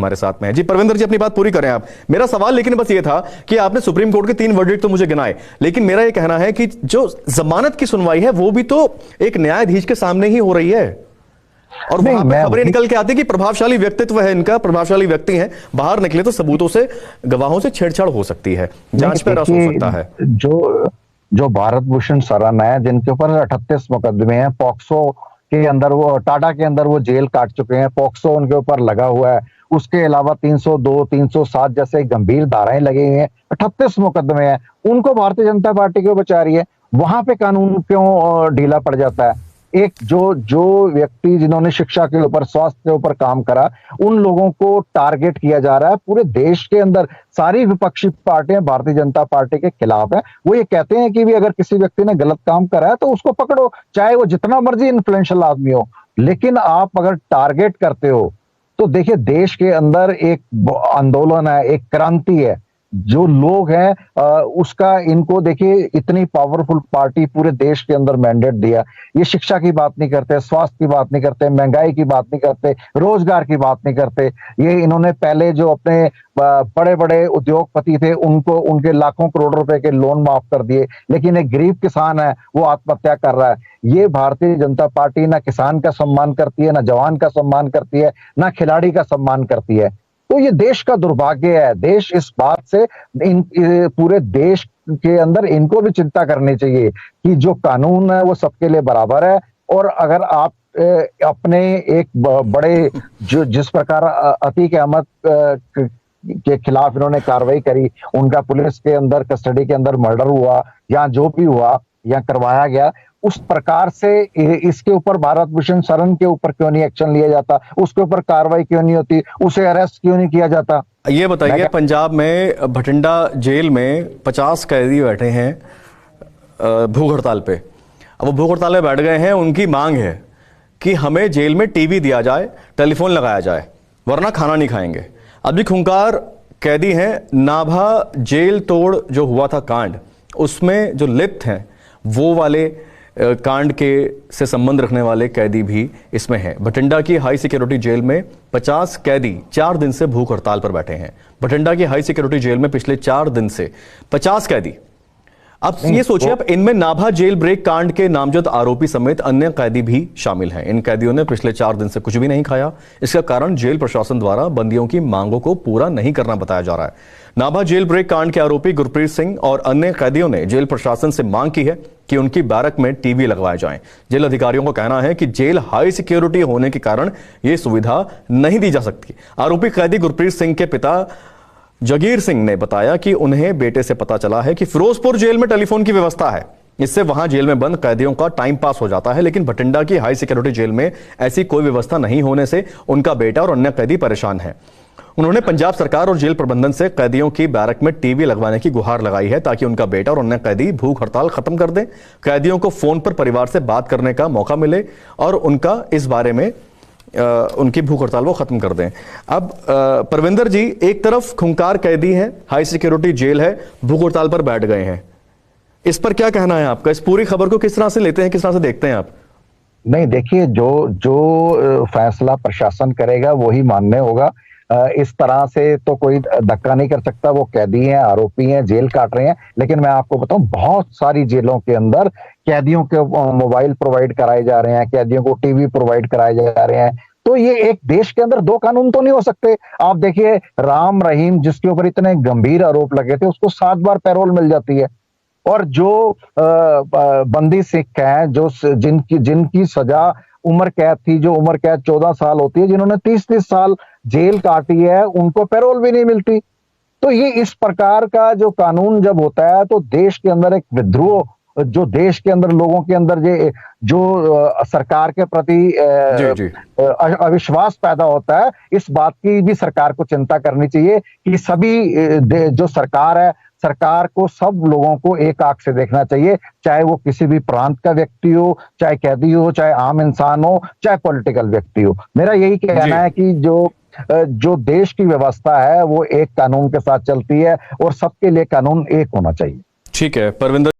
हमारे साथ में है। जी परविंदर जी, अपनी बात पूरी करें आप। मेरा सवाल लेकिन बस ये था कि आपने सुप्रीम कोर्ट के 3 वर्डिक्ट तो मुझे गिनाए, लेकिन मेरा ये कहना है कि जो जमानत की सुनवाई है वो भी तो एक न्यायाधीश के सामने ही हो रही है, और वहां पर खबरें निकल के आती कि प्रभावशाली व्यक्तित्व है इनका, प्रभावशााली व्यक्ति हैं, बाहर निकले तो सबूतों से, गवाहों से छेड़छाड़ हो सकती है, जांच पर रस हो सकता है। जो भारत भूषण शरण है, जिनके ऊपर 38 मुकदमे हैं, पॉक्सो के अंदर वो टाटा के अंदर वो जेल काट चुके हैं, पॉक्सो उनके ऊपर लगा हुआ है, उसके अलावा 302, 307 जैसे गंभीर धाराएं लगी हुई हैं, 38 मुकदमे हैं, उनको भारतीय जनता पार्टी क्यों बचा रही है? वहां पे कानून क्यों ढीला पड़ जाता है? एक जो व्यक्ति जिन्होंने शिक्षा के ऊपर, स्वास्थ्य के ऊपर काम करा, उन लोगों को टारगेट किया जा रहा है। पूरे देश के अंदर सारी विपक्षी पार्टियां भारतीय जनता पार्टी के खिलाफ है। वो ये कहते हैं कि भी अगर किसी व्यक्ति ने गलत काम करा है तो उसको पकड़ो, चाहे वो जितना मर्जी इन्फ्लुएंशियल आदमी हो। लेकिन आप अगर टारगेट करते हो तो देखिए, देश के अंदर एक आंदोलन है, एक क्रांति है, जो लोग हैं उसका, इनको देखिए, इतनी पावरफुल पार्टी पूरे देश के अंदर मैंडेट दिया। ये शिक्षा की बात नहीं करते, स्वास्थ्य की बात नहीं करते, महंगाई की बात नहीं करते, रोजगार की बात नहीं करते। ये इन्होंने पहले जो अपने बड़े बड़े उद्योगपति थे उनको उनके लाखों करोड़ रुपए के लोन माफ कर दिए, लेकिन एक गरीब किसान है वो आत्महत्या कर रहा है। ये भारतीय जनता पार्टी ना किसान का सम्मान करती है, ना जवान का सम्मान करती है, ना खिलाड़ी का सम्मान करती है। तो ये देश का दुर्भाग्य है। देश इस बात से, पूरे देश के अंदर इनको भी चिंता करनी चाहिए कि जो कानून है वो सबके लिए बराबर है। और अगर आप अपने एक बड़े, जो जिस प्रकार अतीक अहमद के खिलाफ इन्होंने कार्रवाई करी, उनका पुलिस के अंदर, कस्टडी के अंदर मर्डर हुआ या जो भी हुआ या करवाया गया, उस प्रकार से इसके ऊपर भारत भूषण शरण के ऊपर क्यों नहीं एक्शन लिया जाता? उसके ऊपर कार्रवाई क्यों नहीं होती? उसे अरेस्ट क्यों नहीं किया जाता? ये बताइए, पंजाब में भटिंडा जेल में 50 कैदी बैठे हैं भूख हड़ताल पे। अब वो भूख हड़ताल पे बैठ गए हैं, उनकी मांग है कि हमें जेल में टीवी दिया जाए, टेलीफोन लगाया जाए, वरना खाना नहीं खाएंगे। अभी खूंखार कैदी हैं। नाभा जेल तोड़ जो हुआ था कांड, उसमें जो लिप्त हैं वो वाले कांड के से संबंध रखने वाले कैदी भी इसमें हैं। भटिंडा की हाई सिक्योरिटी जेल में 50 कैदी 4 दिन से भूख हड़ताल पर बैठे हैं। भटिंडा की हाई सिक्योरिटी जेल में पिछले 4 दिन से 50 कैदी। अब ये सोचिए, अब इनमें नाभा जेल ब्रेक कांड के नामजद आरोपी समेत अन्य कैदी भी शामिल हैं। इन कैदियों ने पिछले 4 दिन से कुछ भी नहीं खाया। इसका कारण जेल प्रशासन द्वारा बंदियों की मांगों को पूरा नहीं करना बताया जा रहा है। नाभा जेल ब्रेक कांड के आरोपी गुरप्रीत सिंह और अन्य कैदियों ने जेल प्रशासन से मांग की है कि उनकी बैरक में टीवी लगवाए जाएं। जेल अधिकारियों का कहना है कि जेल हाई सिक्योरिटी होने के कारण यह सुविधा नहीं दी जा सकती। आरोपी कैदी गुरप्रीत सिंह के पिता जगीर सिंह ने बताया कि उन्हें बेटे से पता चला है कि फिरोजपुर जेल में टेलीफोन की व्यवस्था है, इससे वहां जेल में बंद कैदियों का टाइम पास हो जाता है, लेकिन भटिंडा की हाई सिक्योरिटी जेल में ऐसी कोई व्यवस्था नहीं होने से उनका बेटा और अन्य कैदी परेशान हैं। उन्होंने पंजाब सरकार और जेल प्रबंधन से कैदियों की बैरक में टीवी लगवाने की गुहार लगाई है ताकि उनका बेटा और अन्य कैदी भूख हड़ताल खत्म कर दें, कैदियों को फोन पर परिवार से बात करने का मौका मिले और उनका इस बारे में उनकी भूख हड़ताल वो खत्म कर दें। अब परविंदर जी, एक तरफ खूंखार कैदी हैं, हाई सिक्योरिटी जेल है, भूख हड़ताल पर बैठ गए हैं, इस पर क्या कहना है आपका? इस पूरी खबर को किस तरह से लेते हैं, किस तरह से देखते हैं आप? नहीं, देखिए, जो फैसला प्रशासन करेगा वही मान्य होगा। इस तरह से तो कोई धक्का नहीं कर सकता। वो कैदी हैं, आरोपी हैं, जेल काट रहे हैं। लेकिन मैं आपको बताऊं, बहुत सारी जेलों के अंदर कैदियों के मोबाइल प्रोवाइड कराए जा रहे हैं, कैदियों को टीवी प्रोवाइड कराए जा रहे हैं। तो ये एक देश के अंदर 2 कानून तो नहीं हो सकते। आप देखिए, राम रहीम, जिसके ऊपर इतने गंभीर आरोप लगे थे, उसको 7 बार पैरोल मिल जाती है। और जो बंदी सिख हैं, जो जिनकी सजा उम्र कैद थी, जो उम्र कैद 14 साल होती है, जिन्होंने 30-30 साल जेल काटी है, उनको पैरोल भी नहीं मिलती। तो ये इस प्रकार का जो कानून जब होता है तो देश के अंदर एक विद्रोह, जो देश के अंदर लोगों के अंदर जो सरकार के प्रति अविश्वास पैदा होता है, इस बात की भी सरकार को चिंता करनी चाहिए कि सभी जो सरकार है, सरकार को सब लोगों को एक आंख से देखना चाहिए, चाहे वो किसी भी प्रांत का व्यक्ति हो, चाहे कैदी हो, चाहे आम इंसान हो, चाहे पॉलिटिकल व्यक्ति हो। मेरा यही कहना है कि जो देश की व्यवस्था है वो एक कानून के साथ चलती है और सबके लिए कानून एक होना चाहिए। ठीक है परविंदर।